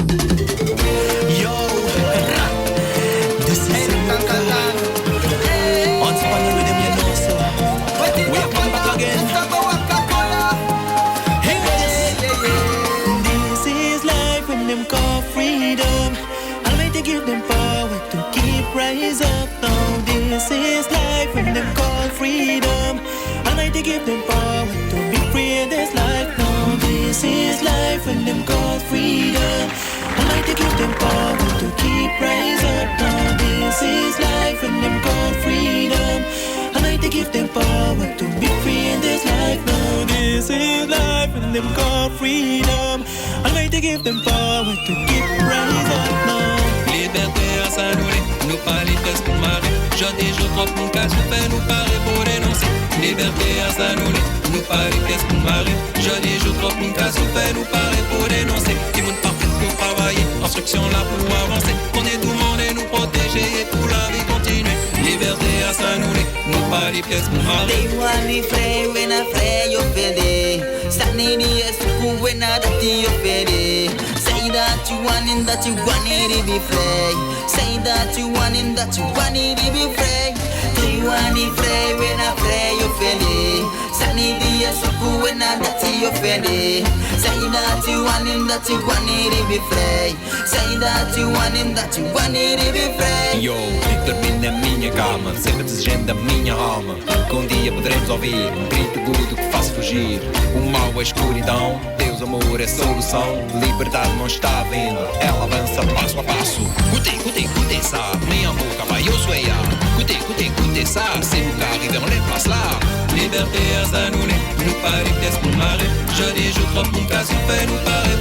Yo, this is Luca. On spot the rhythm, you know so. We are come back again. Hey, this is life when them call freedom. Almighty give them power to keep rise up now. This is life when them call freedom. Almighty give them power to be free in this life now. This is life when them call freedom. Almighty give them power to keep rise up now. This is life when them call freedom. Almighty give them power to be free in this life now. This is life when them call freedom. Almighty give them power to keep rise up now. Liberté à Saint-Louis, nous pas les fesses pour marrer. Je dis, je crois mon cas, je fais nous parer pour dénoncer. Liberté à Saint-Louis, nous pas les fesses pour marrer. Je dis, je crois mon cas, je fais nous parer pour dénoncer. Qui monde parfait pour travailler, instruction là pour avancer. On est tout le monde et nous protéger et pour la vie continuer. Liberté à Saint-Louis, nous pas les pièces pour marrer. They want me play when I play you fede. Standing here so when I dirty you fede. Say that you want it, that you want it to be free. Say that you want it, that you want it to be free. They want me play when I play you fede. Standing here so when I dirty you fede. Say that you want it, that you want it to be free. Say that you want it, that you want it to be free. Yo, dormi na minha cama, sempre desejando a minha alma. Que um dia poderemos ouvir um grito agudo que faça fugir o mal, a escuridão. Deus, amor, é solução. Liberdade não está vindo, ela avança passo a passo. Cuti, cuti, cuti, ça, minha boca vai eu sueia. Cuti, cuti, cuti, ça, c'est nous qui arrivons les places là. Liberté à Saint-Louis, nous pas les pièces pour marrer. Je dis, je crois mon cas, se fait nous parer.